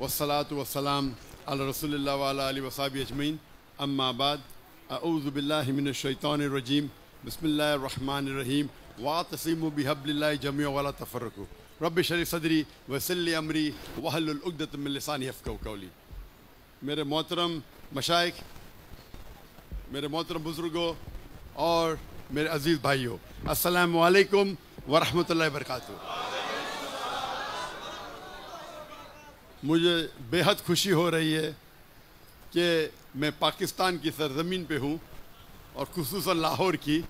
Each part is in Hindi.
वस्सलातु वस्सलाम अला रसूलिल्लाह व अला आलिहि व सहबिहि अजमईन अम्मा बाद अऊज़ु बिल्लाहि मिनश शैतानिर रजीम बिस्मिल्लाहिर रहमानिर रहीम वातसिमु बिहब्लिल्लाहि जमीअन वला तफर्रकू रब्बि इश्रह ली सदरी वयस्सिर ली अमरी वहलुल उक़दतम मिन लिसानी यफ़क़हू क़ौली। मेरे मोहतरम मशाइख, मेरे मोहतरम बुज़ुर्गों और मेरे अज़ीज़ भाइयों, अस्सलामु अलैकुम व रहमतुल्लाहि व बरकातहू। मुझे बेहद खुशी हो रही है कि मैं पाकिस्तान की सरज़मीन पे हूँ और खुसूसन लाहौर की।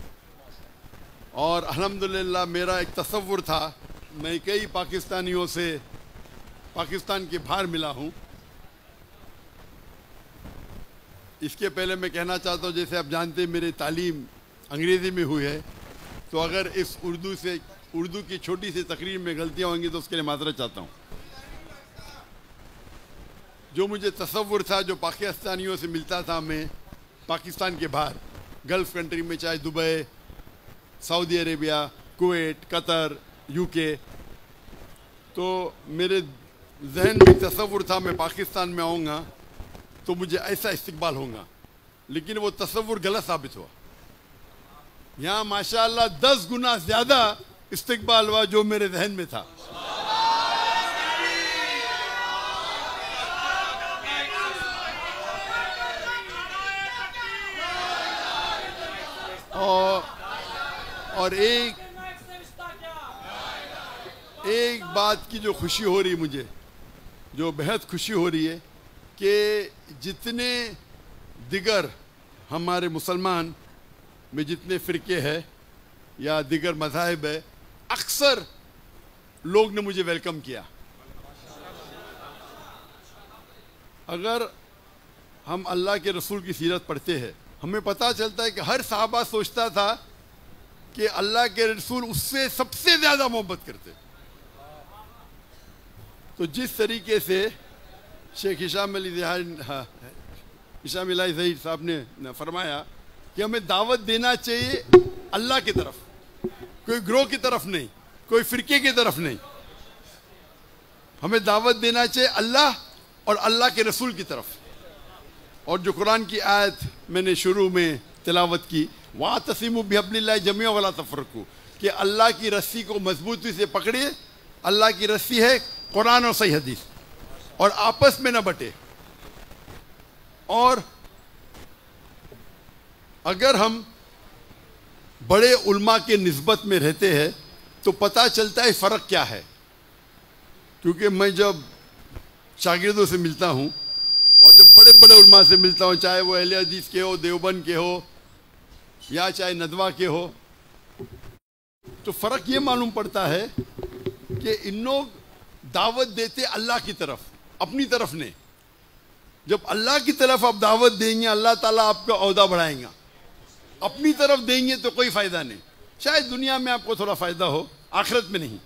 और अल्हम्दुलिल्लाह मेरा एक तसव्वुर था, मैं कई पाकिस्तानियों से पाकिस्तान के बाहर मिला हूँ। इसके पहले मैं कहना चाहता हूँ, जैसे आप जानते हैं मेरी तालीम अंग्रेज़ी में हुई है, तो अगर इस उर्दू की छोटी सी तकरीर में गलतियाँ होंगी तो उसके लिए माज़रत चाहता हूँ। जो मुझे तसव्वुर था, जो पाकिस्तानियों से मिलता था मैं पाकिस्तान के बाहर गल्फ़ कंट्री में, चाहे Dubai, Saudi Arabia, Kuwait, Qatar, UK, तो मेरे जहन में तसव्वुर था मैं पाकिस्तान में आऊँगा तो मुझे ऐसा इस्तकबाल होगा, लेकिन वो तसव्वुर गलत साबित हुआ। यहाँ माशाअल्लाह 10 गुना ज़्यादा इस्तकबाल हुआ जो मेरे जहन में था। और एक बात की जो खुशी हो रही मुझे, जो बेहद खुशी हो रही है कि जितने दिगर हमारे मुसलमान में जितने फ़िरके हैं या दिगर मज़ाहिब है, अक्सर लोग ने मुझे वेलकम किया। अगर हम अल्लाह के रसूल की सीरत पढ़ते हैं, हमें पता चलता है कि हर सहाबा सोचता था कि अल्लाह के रसूल उससे सबसे ज़्यादा मोहब्बत करते। तो जिस तरीके से शेख हिशाम अली ज़हीर साहब ने फरमाया कि हमें दावत देना चाहिए अल्लाह की तरफ, कोई ग्रोह की तरफ नहीं, कोई फ़िरके की तरफ नहीं, हमें दावत देना चाहिए अल्लाह और अल्लाह के रसूल की तरफ। और जो कुरान की आयत मैंने शुरू में तिलावत की, वातसिमु बिहब्लिल्लाहि जमीअन वला तफर्रकू, कि अल्लाह की रस्सी को मजबूती से पकड़िए। अल्लाह की रस्सी है कुरान और सही हदीस, और आपस में न बटे। और अगर हम बड़े उल्मा के निस्बत में रहते हैं तो पता चलता है फ़र्क क्या है। क्योंकि मैं जब शागिर्दों से मिलता हूँ और जब बड़े बड़े उल्मा से मिलता हूँ, चाहे वो अहले हदीस के हो, देवबंद के हो, या चाहे नदवा के हो, तो फ़र्क ये मालूम पड़ता है कि इन लोग दावत देते अल्लाह की तरफ, अपनी तरफ नहीं। जब अल्लाह की तरफ आप दावत देंगे, अल्लाह ताला आपका औहदा बढ़ाएगा। अपनी तरफ देंगे तो कोई फ़ायदा नहीं। शायद दुनिया में आपको थोड़ा फ़ायदा हो, आखिरत में नहीं।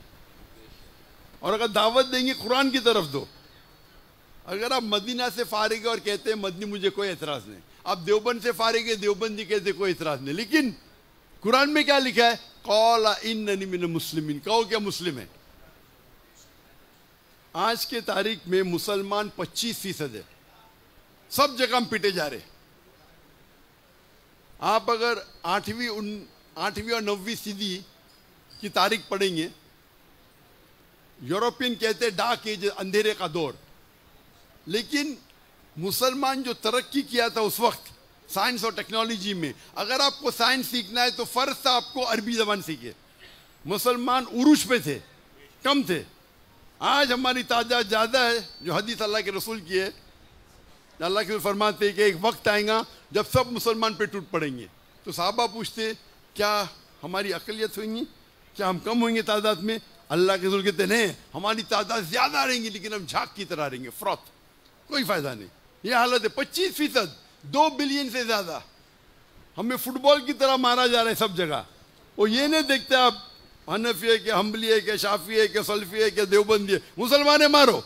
और अगर दावत देंगे कुरान की तरफ दो। अगर आप मदीना से फारिग और कहते हैं मदनी मुझे कोई एतराज़ नहीं, आप देवबंद से फारिग है, देवबंदी कहते कोई एतराज़ नहीं, लेकिन कुरान में क्या लिखा है? क़ाला इन्ननी मिनल मुस्लिमीन, कहो क्या मुस्लिम है। आज के तारीख में मुसलमान 25% है, सब जगह हम पिटे जा रहे। आप अगर 8वीं और 9वीं सदी की तारीख पढ़ेंगे, यूरोपियन कहते हैं डार्क एज, अंधेरे का दौर। लेकिन मुसलमान जो तरक्की किया था उस वक्त साइंस और टेक्नोलॉजी में, अगर आपको साइंस सीखना है तो फ़र्ज था आपको अरबी ज़बान सीखे। मुसलमान उरूज पे थे, कम थे। आज हमारी तादाद ज़्यादा है, जो हदीस अल्लाह के रसूल की है। अल्लाह के रसूल फरमाते हैं कि एक वक्त आएगा जब सब मुसलमान पे टूट पड़ेंगे। तो साहबा पूछते क्या हमारी अक़लियत होगी, क्या हम कम होंगे तादाद में? अल्लाह के रसूल कहते नहीं, हमारी तादाद ज़्यादा रहेंगी लेकिन हम झाग की तरह रहेंगे, फ्रॉथ, कोई फ़ायदा नहीं। ये हालत है। 25%, 2 बिलियन से ज़्यादा हमें फुटबॉल की तरह मारा जा रहा है सब जगह। वो ये नहीं देखते आप हनफी है कि हम्बली है कि शाफी है कि सल्फी है कि देवबंदी है, मुसलमान है मारो।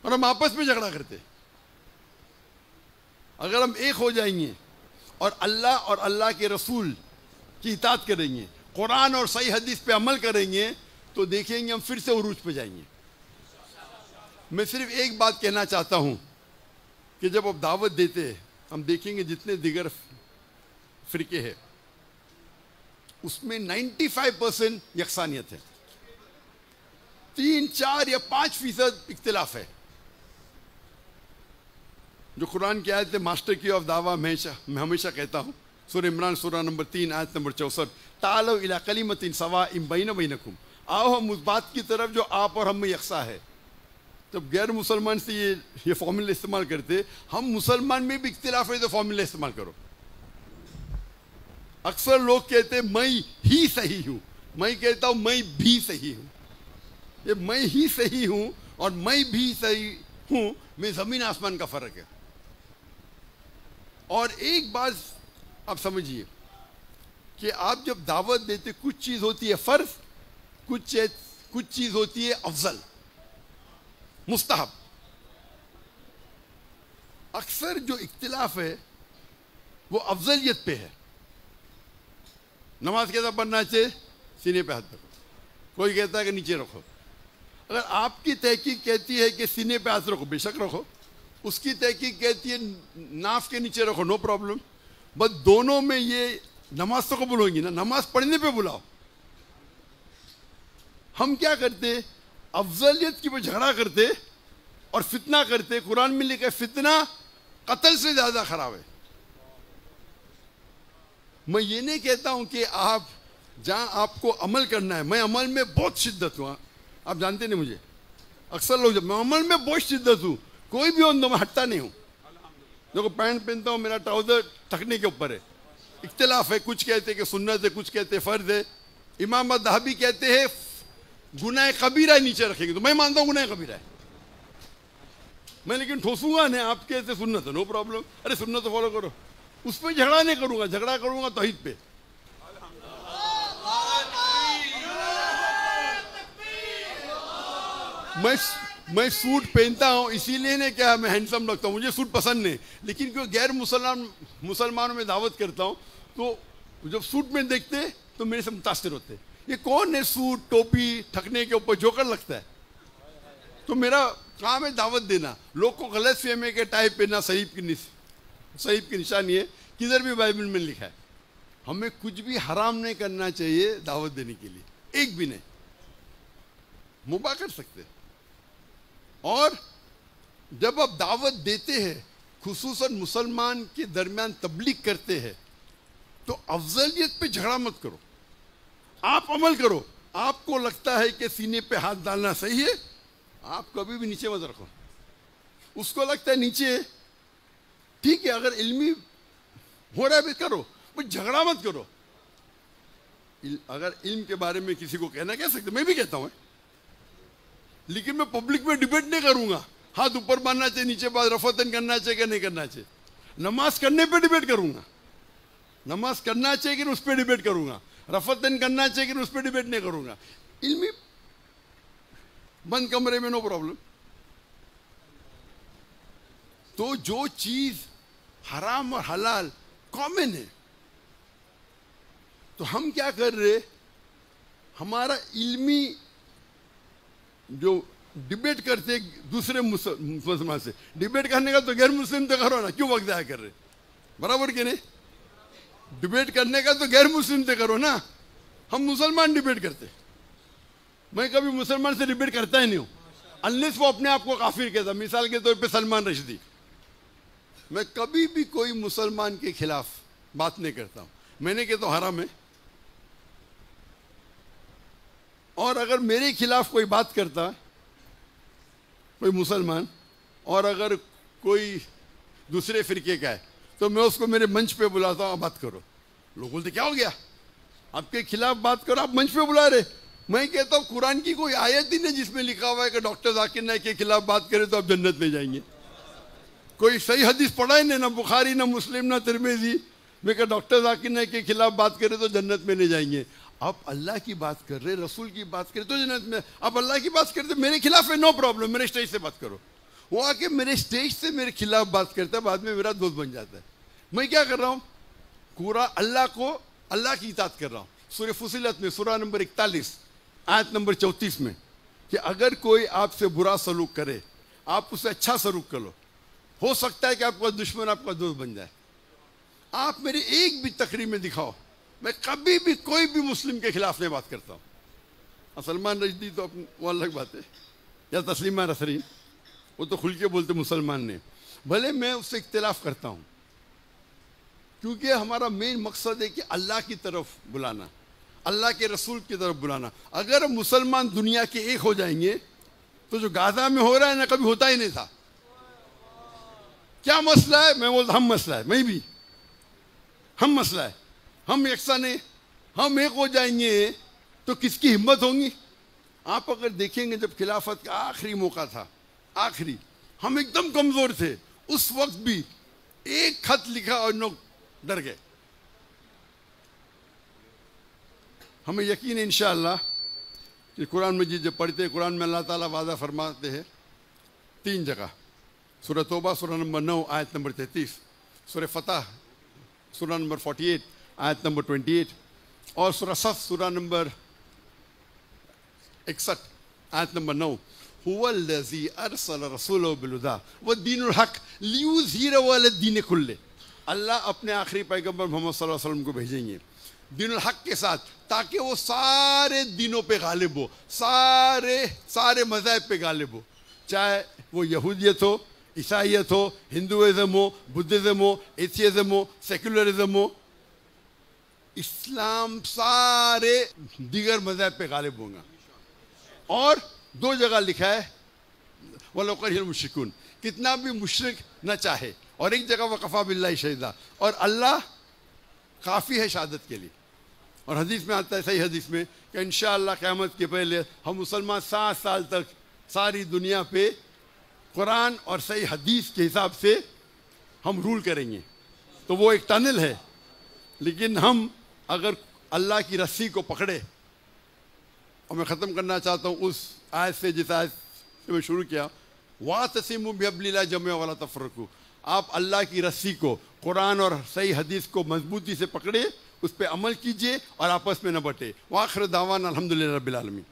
और हम आपस में झगड़ा करते। अगर हम एक हो जाएंगे और अल्लाह के रसूल की इताअत करेंगे, कुरान और सही हदीस पे अमल करेंगे, तो देखेंगे हम फिर से उरूज पे जाएंगे। मैं सिर्फ एक बात कहना चाहता हूं कि जब आप दावत देते हैं, हम देखेंगे जितने दिगर फिरके हैं उसमें 95% यकसानियत है, 3, 4 या 5% इख्तिलाफ है। जो कुरान की आयत है, मास्टर की ऑफ दावा, मैं हमेशा कहता हूँ, सूरह इमरान सूरह नंबर 3 आयत नंबर 64, तालो इला कलिमतिन सवाइम बैना बैनकुम, आओ हम उस बात की तरफ जो आप और हम में यकसा है। जब गैर मुसलमान से ये फॉर्मूला इस्तेमाल करते, हम मुसलमान में भी इख्तिलाफ है तो फॉर्मूला इस्तेमाल करो। अक्सर लोग कहते मैं ही सही हूं, मैं कहता हूं मैं भी सही हूं। ये मैं ही सही हूं और मैं भी सही हूं में जमीन आसमान का फर्क है। और एक बात आप समझिए कि आप जब दावत देते, कुछ चीज होती है फर्ज, कुछ चीज होती है अफजल, मुस्तहब। अक्सर जो इख्तिलाफ है वो अफजलियत पे है। नमाज कैसा पढ़ना चाहिए? सीने पे हाथ रखो। कोई कहता है कि नीचे रखो। अगर आपकी तहकीक कहती है कि सीने पे हाथ रखो, बेशक रखो। उसकी तहकीक कहती है नाफ के नीचे रखो, नो प्रॉब्लम। बस दोनों में ये नमाज तो कबूल होगी ना, नमाज पढ़ने पे बुलाओ। हम क्या करते, अफजलियत की पे झगड़ा करते और फितना करते। कुरान में लिखा है फितना कत्ल से ज्यादा खराब है। मैं ये नहीं कहता हूं कि आप जहां आपको अमल करना है, मैं अमल में बहुत शिद्दत हूं, आप जानते नहीं मुझे। अक्सर लोग, जब मैं अमल में बहुत शिद्दत हूं, कोई भी हो तो मैं हटता नहीं हूं। देखो पैंट पहनता हूं, मेरा ट्राउजर टकने के ऊपर है, इख्तिलाफ है। कुछ कहते हैं कि सुन्नत है, कुछ कहते हैं फर्ज है। इमाम अज़हबी कहते हैं गुनाह कबीरा नीचे रखेंगे, तो मैं मानता हूं गुनाह कबीरा है। मैं लेकिन ठोसूंगा नहीं, आप कहते सुन्नत है, नो प्रॉब्लम। अरे सुन्नत तो फॉलो करो, उस पर झगड़ा नहीं करूंगा, झगड़ा करूंगा तौहीद पे। मैं सूट पहनता हूं इसीलिए नहीं क्या मैं हैंडसम लगता हूं, मुझे सूट पसंद नहीं। लेकिन क्यों गैर मुसलमानों में दावत करता हूं तो जब सूट में देखते तो मेरे से मुतासिर होते, ये कौन है सूट टोपी ठकने के ऊपर जोकर लगता है। तो मेरा काम है दावत देना। लोग को गलत फहमी के टाई पहनना सहीब की निशानी है। किधर भी बाइबल में लिखा है हमें कुछ भी हराम नहीं करना चाहिए दावत देने के लिए, एक भी नहीं। मुबा कर सकते। और जब आप दावत देते हैं, खुसूसन मुसलमान के दरमियान तबलीग करते हैं, तो अफजलियत पे झगड़ा मत करो, आप अमल करो। आपको लगता है कि सीने पे हाथ डालना सही है, आप कभी भी नीचे मत रखो। उसको लगता है नीचे ठीक है, अगर इल्मी हो रहा है भी करो, पर झगड़ा मत करो। अगर इल्म के बारे में किसी को कहना कह सकते, मैं भी कहता हूं, लेकिन मैं पब्लिक में डिबेट नहीं करूंगा। हाथ ऊपर मारना चाहिए, नीचे बात रफतन करना चाहिए कि नहीं करना चाहिए। नमाज करने पे डिबेट करूंगा, नमाज करना चाहिए कि उस पर डिबेट करूंगा। रफतन करना चाहिए कि उस पर डिबेट नहीं करूंगा। इल्मी बंद कमरे में नो प्रॉब्लम। तो जो चीज हराम और हलाल कॉमन है, तो हम क्या कर रहे, हमारा इल्मी जो डिबेट करते दूसरे मुसलमान से, डिबेट करने का तो गैर मुस्लिम तो करो ना, क्यों वक्त जाया कर रहे, बराबर के नहीं। डिबेट करने का तो गैर मुस्लिम से करो ना, हम मुसलमान डिबेट करते। मैं कभी मुसलमान से डिबेट करता ही नहीं हूं, अनलेस वो अपने आप को काफिर कहता। मिसाल के तौर पे सलमान रश्दी, मैं कभी भी कोई मुसलमान के खिलाफ बात नहीं करता हूं। मैंने कहता हराम है, और अगर मेरे खिलाफ कोई बात करता कोई मुसलमान, और अगर कोई दूसरे फिरके का है, तो मैं उसको मेरे मंच पे बुलाता हूं, बात करो। लोग बोलते क्या हो गया, आपके खिलाफ बात करो, आप मंच पे बुला रहे। मैं कहता हूं कुरान की कोई आयत ही नहीं जिसमें लिखा हुआ है कि डॉक्टर जाकिर नाइक के खिलाफ बात करें तो आप जन्नत में जाएंगे। कोई सही हदीस पढ़ा ही नहीं, ना बुखारी ना मुस्लिम ना तिरमिज़ी में कि डॉक्टर जाकिर नाइक के खिलाफ बात करें तो जन्नत में नहीं जाएंगे। आप अल्लाह की बात कर रहे, रसूल की बात करें तो जन्नत में। आप अल्लाह की बात करते मेरे खिलाफ है, नो प्रॉब्लम, मेरे स्टेज से बात करो। वो आके मेरे स्टेज से मेरे खिलाफ बात करता है, बाद में मेरा दोस्त बन जाता है। मैं क्या कर रहा हूँ, पूरा अल्लाह की इताअत कर रहा हूँ। सूरह फुसिलत में सूरह नंबर 41 आयत नंबर 34 में कि अगर कोई आपसे बुरा सलूक करे आप उससे अच्छा सलूक कर लो। हो सकता है कि आपका दुश्मन आपका दोस्त बन जाए। आप मेरी एक भी तकरीर में दिखाओ, मैं कभी भी कोई भी मुस्लिम के खिलाफ नहीं बात करता हूँ। सलमान रश्दी तो वो अलग बात है, या तस्लीमा नसरीन, वो तो खुल के बोलते मुसलमान ने, भले मैं उससे इख्तिलाफ करता हूँ, क्योंकि हमारा मेन मकसद है कि अल्लाह की तरफ बुलाना, अल्लाह के रसूल की तरफ बुलाना। अगर मुसलमान दुनिया के एक हो जाएंगे तो जो गाजा में हो रहा है ना, कभी होता ही नहीं था। क्या मसला है? मैं बोलता हम मसला है, मैं भी हम मसला है, हम यकसा नहीं, हम एक हो जाएंगे तो किसकी हिम्मत होगी? आप अगर देखेंगे जब खिलाफत का आखिरी मौका था, आखिरी, हम एकदम कमजोर थे, उस वक्त भी एक खत लिखा और लोग डर गए। हमें यकीन है इंशाअल्लाह कि कुरान मजीद जब पढ़ते हैं, कुरान में अल्लाह ताला वादा फरमाते हैं 3 जगह, सूरह तौबा सूरह नंबर 9 आयत नंबर 33, सूरह फतह सूरह नंबर 48 आयत नंबर 28 और सूरह सफ सूरह नंबर 61 आयत नंबर 9, हुवल्लज़ी अरसल रसूलहु बिल-हुदा व दीनुल हक लियुज़हिरहु अला-द्दीनि कुल्लिहि। अल्लाह अपने आखिरी पैगंबर मोहम्मद सल्लल्लाहु अलैहि वसल्लम को भेजेंगे दीनुल हक के साथ, ताकि वो सारे दिनों पे गालिब हो, सारे मज़ाहिब पे गालिब हो, चाहे वो यहूदियत हो, ईसाइयत हो, हिंदुइज़म हो, बुद्धिज़्म हो, एथियज़म हो, सेकुलरिज़म हो, इस्लाम सारे दीगर मज़ाहिब पे गालिब होगा। और 2 जगह लिखा है वलो करिहल मुश्रिकून, कितना भी मुशरिक न चाहे, और एक जगह वकफ़ा बिल्लाहि शहीदा, और अल्लाह काफ़ी है शहादत के लिए। और हदीस में आता है, सही हदीस में, कि इंशाअल्लाह क़यामत के पहले हम मुसलमान 7 साल तक सारी दुनिया पे कुरान और सही हदीस के हिसाब से हम रूल करेंगे। तो वो एक टनल है, लेकिन हम अगर अल्लाह की रस्सी को पकड़े, और मैं ख़त्म करना चाहता हूँ उस आयत से जिस आयत से मैं शुरू किया, वातसिमू बिहब्लिल्लाहि जमीअन वला तफ़र्रक़ू, आप अल्लाह की रस्सी को, कुरान और सही हदीस को मजबूती से पकड़े, उस पर अमल कीजिए और आपस में न बटे। वाखिर दावाना अल्हम्दुलिल्लाहि रब्बिल आलमीन।